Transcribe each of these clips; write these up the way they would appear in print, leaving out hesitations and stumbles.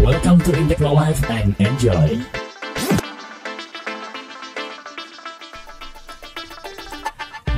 Welcome to Indekno Live and enjoy.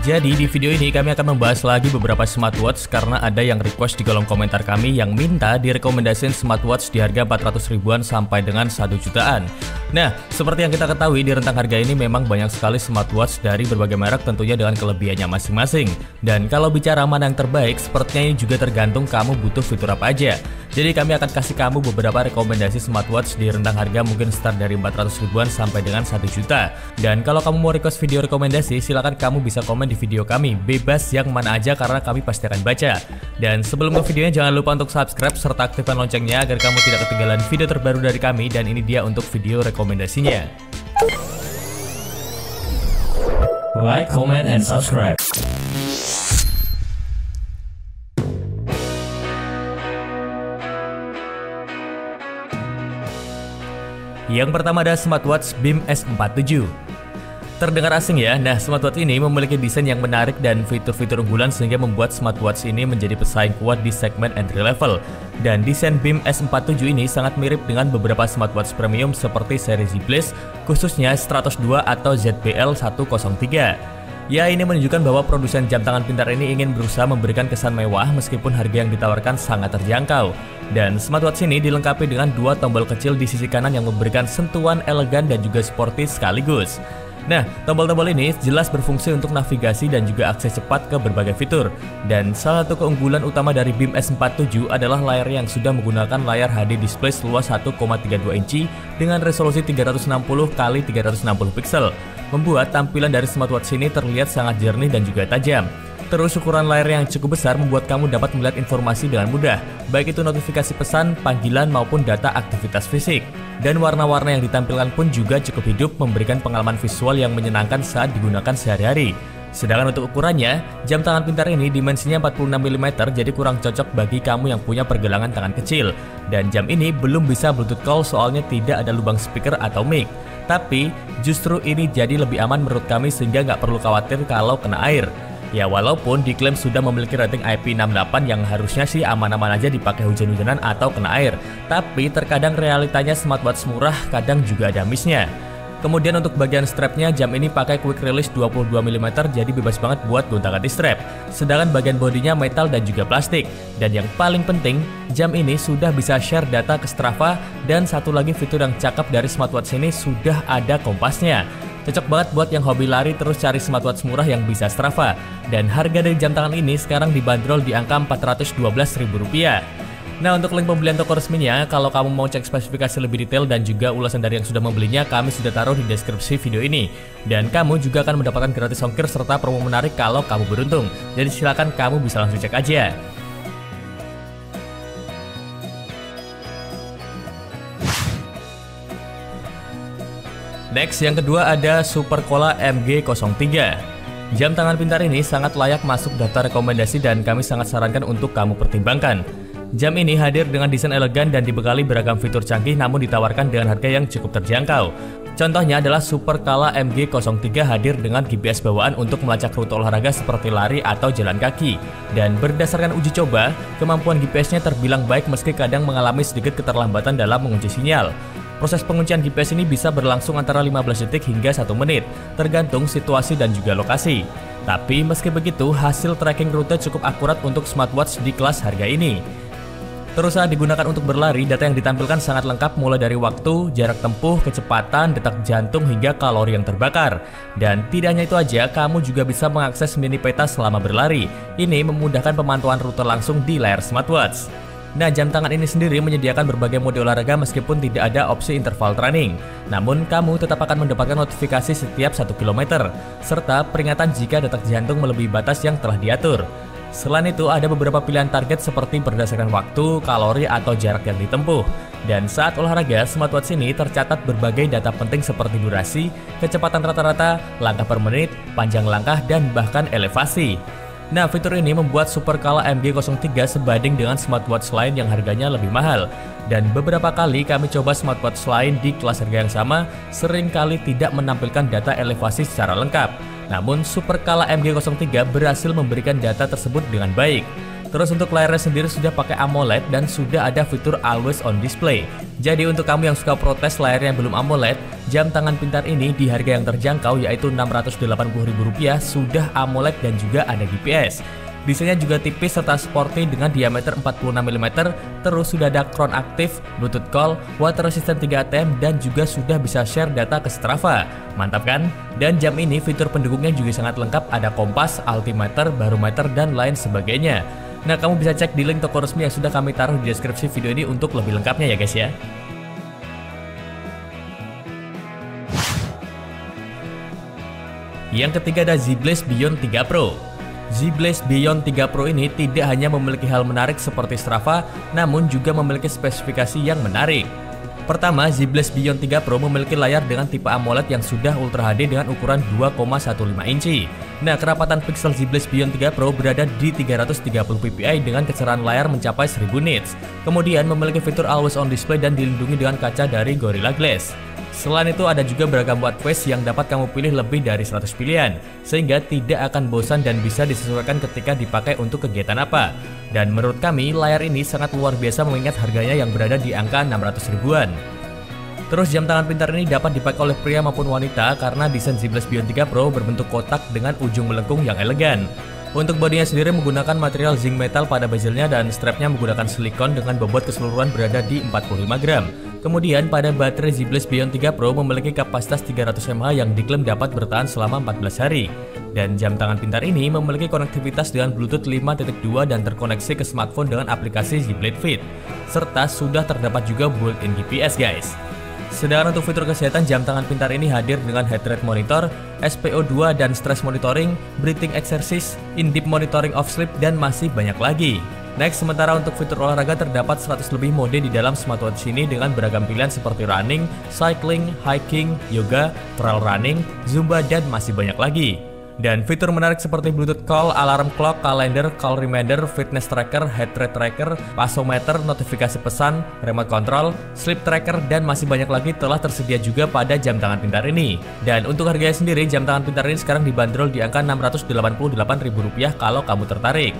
Jadi di video ini kami akan membahas lagi beberapa smartwatch karena ada yang request di kolom komentar kami yang minta direkomendasiin smartwatch di harga 400 ribuan sampai dengan 1 jutaan. Nah, seperti yang kita ketahui di rentang harga ini memang banyak sekali smartwatch dari berbagai merek tentunya dengan kelebihannya masing-masing. Dan kalau bicara mana yang terbaik, sepertinya ini juga tergantung kamu butuh fitur apa aja. Jadi kami akan kasih kamu beberapa rekomendasi smartwatch di rentang harga mungkin start dari 400 ribuan sampai dengan 1 juta. Dan kalau kamu mau request video rekomendasi, silakan kamu bisa komen di video kami, bebas yang mana aja karena kami pasti akan baca. Dan sebelum ke videonya jangan lupa untuk subscribe serta aktifkan loncengnya agar kamu tidak ketinggalan video terbaru dari kami. Dan ini dia untuk video rekomendasinya. Like, comment, and subscribe. Yang pertama ada smartwatch Beam S47. Terdengar asing ya? Nah, smartwatch ini memiliki desain yang menarik dan fitur-fitur unggulan sehingga membuat smartwatch ini menjadi pesaing kuat di segmen entry level. Dan desain Beam S47 ini sangat mirip dengan beberapa smartwatch premium seperti seri Z Blaze, khususnya Stratos 2 atau ZBL 103. Ya, ini menunjukkan bahwa produsen jam tangan pintar ini ingin berusaha memberikan kesan mewah meskipun harga yang ditawarkan sangat terjangkau. Dan smartwatch ini dilengkapi dengan dua tombol kecil di sisi kanan yang memberikan sentuhan elegan dan juga sporty sekaligus. Nah, tombol-tombol ini jelas berfungsi untuk navigasi dan juga akses cepat ke berbagai fitur. Dan salah satu keunggulan utama dari Beam S47 adalah layar yang sudah menggunakan layar HD display seluas 1,32 inci dengan resolusi 360x360 pixel, membuat tampilan dari smartwatch ini terlihat sangat jernih dan juga tajam. Terus ukuran layar yang cukup besar membuat kamu dapat melihat informasi dengan mudah, baik itu notifikasi pesan, panggilan, maupun data aktivitas fisik. Dan warna-warna yang ditampilkan pun juga cukup hidup, memberikan pengalaman visual yang menyenangkan saat digunakan sehari-hari. Sedangkan untuk ukurannya, jam tangan pintar ini dimensinya 46 mm, jadi kurang cocok bagi kamu yang punya pergelangan tangan kecil. Dan jam ini belum bisa Bluetooth call soalnya tidak ada lubang speaker atau mic. Tapi justru ini jadi lebih aman menurut kami sehingga nggak perlu khawatir kalau kena air. Ya, walaupun diklaim sudah memiliki rating IP68 yang harusnya sih aman-aman aja dipakai hujan-hujanan atau kena air. Tapi terkadang realitanya smartwatch murah kadang juga ada miss-nya. Kemudian untuk bagian strapnya, jam ini pakai quick release 22 mm jadi bebas banget buat gonta-ganti strap. Sedangkan bagian bodinya metal dan juga plastik. Dan yang paling penting, jam ini sudah bisa share data ke Strava. Dan satu lagi fitur yang cakep dari smartwatch ini sudah ada kompasnya. Cocok banget buat yang hobi lari terus cari smartwatch murah yang bisa Strava. Dan harga dari jam tangan ini sekarang dibanderol di angka Rp412.000. Nah, untuk link pembelian toko resminya, kalau kamu mau cek spesifikasi lebih detail dan juga ulasan dari yang sudah membelinya, kami sudah taruh di deskripsi video ini. Dan kamu juga akan mendapatkan gratis ongkir serta promo menarik kalau kamu beruntung. Jadi silakan kamu bisa langsung cek aja. Next, yang kedua ada Supercola MG03. Jam tangan pintar ini sangat layak masuk daftar rekomendasi dan kami sangat sarankan untuk kamu pertimbangkan. Jam ini hadir dengan desain elegan dan dibekali beragam fitur canggih namun ditawarkan dengan harga yang cukup terjangkau. Contohnya adalah Supercola MG03 hadir dengan GPS bawaan untuk melacak rute olahraga seperti lari atau jalan kaki. Dan berdasarkan uji coba, kemampuan GPS-nya terbilang baik meski kadang mengalami sedikit keterlambatan dalam mengunci sinyal. Proses penguncian GPS ini bisa berlangsung antara 15 detik hingga 1 menit, tergantung situasi dan juga lokasi. Tapi meski begitu, hasil tracking rute cukup akurat untuk smartwatch di kelas harga ini. Terus saat digunakan untuk berlari, data yang ditampilkan sangat lengkap mulai dari waktu, jarak tempuh, kecepatan, detak jantung, hingga kalori yang terbakar. Dan tidak hanya itu aja, kamu juga bisa mengakses mini peta selama berlari. Ini memudahkan pemantauan rute langsung di layar smartwatch. Nah, jam tangan ini sendiri menyediakan berbagai mode olahraga meskipun tidak ada opsi interval training. Namun, kamu tetap akan mendapatkan notifikasi setiap 1 km, serta peringatan jika detak jantung melebihi batas yang telah diatur. Selain itu, ada beberapa pilihan target seperti berdasarkan waktu, kalori, atau jarak yang ditempuh. Dan saat olahraga, smartwatch ini tercatat berbagai data penting seperti durasi, kecepatan rata-rata, langkah per menit, panjang langkah, dan bahkan elevasi. Nah, fitur ini membuat Supercola MG03 sebanding dengan smartwatch lain yang harganya lebih mahal. Dan beberapa kali kami coba smartwatch lain di kelas harga yang sama, seringkali tidak menampilkan data elevasi secara lengkap. Namun, Supercola MG03 berhasil memberikan data tersebut dengan baik. Terus untuk layarnya sendiri sudah pakai AMOLED dan sudah ada fitur Always On Display. Jadi untuk kamu yang suka protes layarnya belum AMOLED, jam tangan pintar ini di harga yang terjangkau yaitu Rp680.000 sudah AMOLED dan juga ada GPS. Desainnya juga tipis serta sporty dengan diameter 46 mm, terus sudah ada Crown aktif, Bluetooth call, water resistant 3 ATM, dan juga sudah bisa share data ke Strava. Mantap kan? Dan jam ini fitur pendukungnya juga sangat lengkap, ada kompas, altimeter, barometer, dan lain sebagainya. Nah, kamu bisa cek di link toko resmi yang sudah kami taruh di deskripsi video ini untuk lebih lengkapnya ya guys ya. Yang ketiga ada Z-Blaze Beyond 3 Pro. Z-Blaze Beyond 3 Pro ini tidak hanya memiliki hal menarik seperti Strava, namun juga memiliki spesifikasi yang menarik. Pertama, Z-Blaze Beyond 3 Pro memiliki layar dengan tipe AMOLED yang sudah Ultra HD dengan ukuran 2,15 inci. Nah, kerapatan pixel Z-Blaze Beyond 3 Pro berada di 330 ppi dengan kecerahan layar mencapai 1000 nits. Kemudian memiliki fitur Always On Display dan dilindungi dengan kaca dari Gorilla Glass. Selain itu ada juga beragam watch face yang dapat kamu pilih lebih dari 100 pilihan, sehingga tidak akan bosan dan bisa disesuaikan ketika dipakai untuk kegiatan apa. Dan menurut kami layar ini sangat luar biasa mengingat harganya yang berada di angka 600 ribuan. Terus jam tangan pintar ini dapat dipakai oleh pria maupun wanita karena desain Z-Blaze Beyond 3 Pro berbentuk kotak dengan ujung melengkung yang elegan. Untuk bodinya sendiri menggunakan material zinc metal pada bezelnya dan strapnya menggunakan silikon dengan bobot keseluruhan berada di 45 gram. Kemudian pada baterai Z-Blaze Beyond 3 Pro memiliki kapasitas 300 mAh yang diklaim dapat bertahan selama 14 hari. Dan jam tangan pintar ini memiliki konektivitas dengan Bluetooth 5.2 dan terkoneksi ke smartphone dengan aplikasi Z-Blade Fit. Serta sudah terdapat juga built-in GPS guys. Sedangkan untuk fitur kesehatan, jam tangan pintar ini hadir dengan heart rate monitor, SpO2 dan stress monitoring, breathing exercise, in-depth monitoring of sleep, dan masih banyak lagi. Next, sementara untuk fitur olahraga terdapat 100 lebih mode di dalam smartwatch ini dengan beragam pilihan seperti running, cycling, hiking, yoga, trail running, zumba, dan masih banyak lagi. Dan fitur menarik seperti Bluetooth call, alarm clock, kalender, call reminder, fitness tracker, heart rate tracker, pasometer, notifikasi pesan, remote control, sleep tracker, dan masih banyak lagi telah tersedia juga pada jam tangan pintar ini. Dan untuk harganya sendiri, jam tangan pintar ini sekarang dibanderol di angka Rp688.000 kalau kamu tertarik.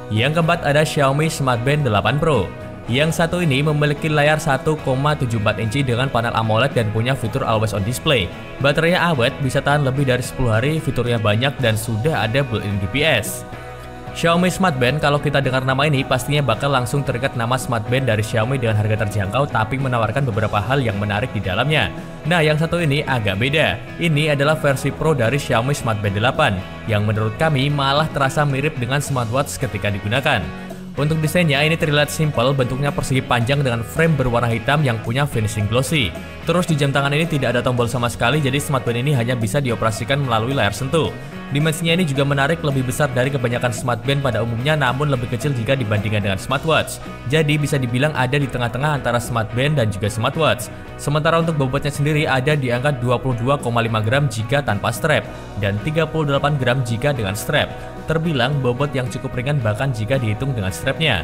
Yang keempat ada Xiaomi Smart Band 8 Pro. Yang satu ini memiliki layar 1,74 inci dengan panel AMOLED dan punya fitur Always On Display. Baterainya awet, bisa tahan lebih dari 10 hari, fiturnya banyak dan sudah ada built-in GPS. Xiaomi Smart Band, kalau kita dengar nama ini pastinya bakal langsung teringat nama Smart Band dari Xiaomi dengan harga terjangkau tapi menawarkan beberapa hal yang menarik di dalamnya. Nah, yang satu ini agak beda. Ini adalah versi Pro dari Xiaomi Smart Band 8 yang menurut kami malah terasa mirip dengan smartwatch ketika digunakan. Untuk desainnya ini terlihat simpel, bentuknya persegi panjang dengan frame berwarna hitam yang punya finishing glossy. Terus di jam tangan ini tidak ada tombol sama sekali, jadi smartband ini hanya bisa dioperasikan melalui layar sentuh. Dimensinya ini juga menarik, lebih besar dari kebanyakan smartband pada umumnya namun lebih kecil jika dibandingkan dengan smartwatch. Jadi bisa dibilang ada di tengah-tengah antara smartband dan juga smartwatch. Sementara untuk bobotnya sendiri ada di angka 22,5 gram jika tanpa strap dan 38 gram jika dengan strap. Terbilang bobot yang cukup ringan bahkan jika dihitung dengan strapnya.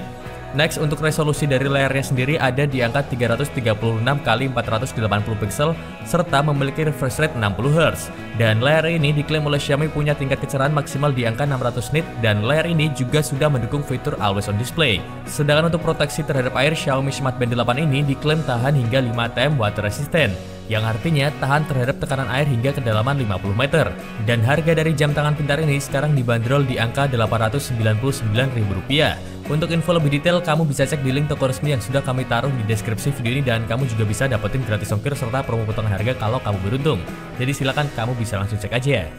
Next, untuk resolusi dari layarnya sendiri ada di angka 336x480 pixel serta memiliki refresh rate 60 Hz. Dan layar ini diklaim oleh Xiaomi punya tingkat kecerahan maksimal di angka 600 nit dan layar ini juga sudah mendukung fitur Always On Display. Sedangkan untuk proteksi terhadap air, Xiaomi Smart Band 8 ini diklaim tahan hingga 5 ATM water resistant, yang artinya tahan terhadap tekanan air hingga kedalaman 50 meter. Dan harga dari jam tangan pintar ini sekarang dibanderol di angka Rp899.000. Untuk info lebih detail, kamu bisa cek di link toko resmi yang sudah kami taruh di deskripsi video ini dan kamu juga bisa dapetin gratis ongkir serta promo potongan harga kalau kamu beruntung. Jadi silakan kamu bisa langsung cek aja.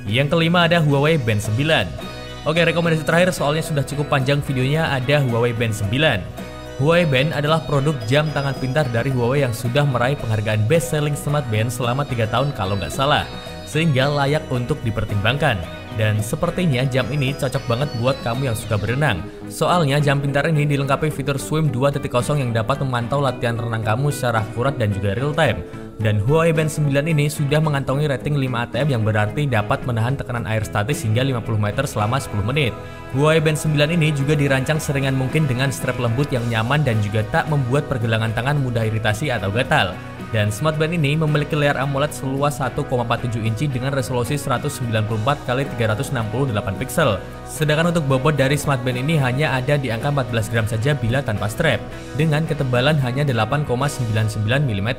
Yang kelima ada Huawei Band 9. Oke, rekomendasi terakhir soalnya sudah cukup panjang videonya, ada Huawei Band 9. Huawei Band adalah produk jam tangan pintar dari Huawei yang sudah meraih penghargaan Best Selling Smart Band selama 3 tahun kalau nggak salah, sehingga layak untuk dipertimbangkan. Dan sepertinya jam ini cocok banget buat kamu yang suka berenang. Soalnya jam pintar ini dilengkapi fitur Swim 2.0 yang dapat memantau latihan renang kamu secara akurat dan juga real time. Dan Huawei Band 9 ini sudah mengantongi rating 5 ATM yang berarti dapat menahan tekanan air statis hingga 50 meter selama 10 menit. Huawei Band 9 ini juga dirancang seringan mungkin dengan strap lembut yang nyaman dan juga tak membuat pergelangan tangan mudah iritasi atau gatal. Dan smartband ini memiliki layar AMOLED seluas 1,47 inci dengan resolusi 1094x368 pixel. Sedangkan untuk bobot dari smartband ini hanya ada di angka 14 gram saja bila tanpa strap, dengan ketebalan hanya 8,99 mm.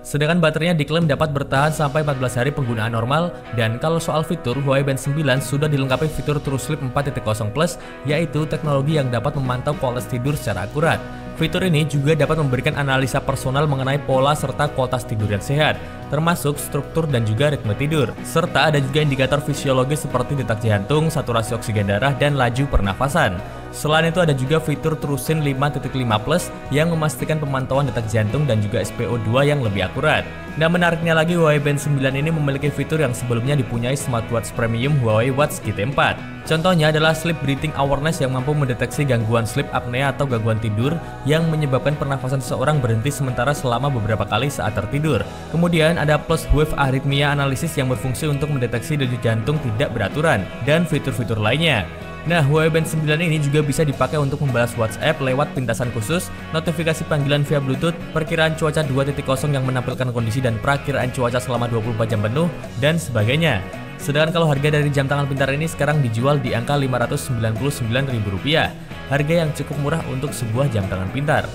Sedangkan baterainya diklaim dapat bertahan sampai 14 hari penggunaan normal. Dan kalau soal fitur, Huawei Band 9 sudah dilengkapi fitur TrueSleep 4.0 Plus, yaitu teknologi yang dapat memantau kualitas tidur secara akurat. Fitur ini juga dapat memberikan analisa personal mengenai pola serta kualitas tidur yang sehat, termasuk struktur dan juga ritme tidur. Serta ada juga indikator fisiologis seperti detak jantung, saturasi oksigen darah, dan laju pernafasan. Selain itu ada juga fitur TrueSync 5.5 Plus yang memastikan pemantauan detak jantung dan juga SpO2 yang lebih akurat. Dan menariknya lagi, Huawei Band 9 ini memiliki fitur yang sebelumnya dipunyai smartwatch premium Huawei Watch GT4. Contohnya adalah Sleep Breathing Awareness yang mampu mendeteksi gangguan sleep apnea atau gangguan tidur yang menyebabkan pernafasan seseorang berhenti sementara selama beberapa kali saat tertidur. Kemudian ada Pulse Wave Arrhythmia Analysis yang berfungsi untuk mendeteksi denyut jantung tidak beraturan, dan fitur-fitur lainnya. Nah, Huawei Band 9 ini juga bisa dipakai untuk membalas WhatsApp lewat pintasan khusus, notifikasi panggilan via Bluetooth, perkiraan cuaca 2.0 yang menampilkan kondisi dan perakiraan cuaca selama 24 jam penuh, dan sebagainya. Sedangkan kalau harga dari jam tangan pintar ini sekarang dijual di angka Rp599.000, harga yang cukup murah untuk sebuah jam tangan pintar.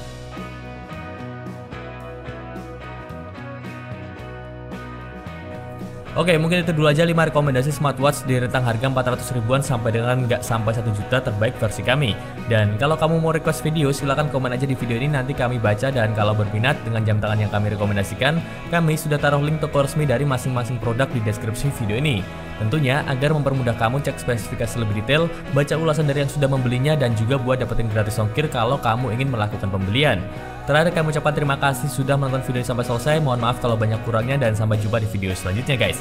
Oke, mungkin itu dulu aja 5 rekomendasi smartwatch di rentang harga 400 ribuan sampai dengan nggak sampai 1 juta terbaik versi kami. Dan kalau kamu mau request video, silahkan komen aja di video ini, nanti kami baca. Dan kalau berminat dengan jam tangan yang kami rekomendasikan, kami sudah taruh link toko resmi dari masing-masing produk di deskripsi video ini. Tentunya agar mempermudah kamu cek spesifikasi lebih detail, baca ulasan dari yang sudah membelinya, dan juga buat dapetin gratis ongkir kalau kamu ingin melakukan pembelian. Terakhir kami ucapkan terima kasih sudah menonton video ini sampai selesai. Mohon maaf kalau banyak kurangnya, dan sampai jumpa di video selanjutnya guys.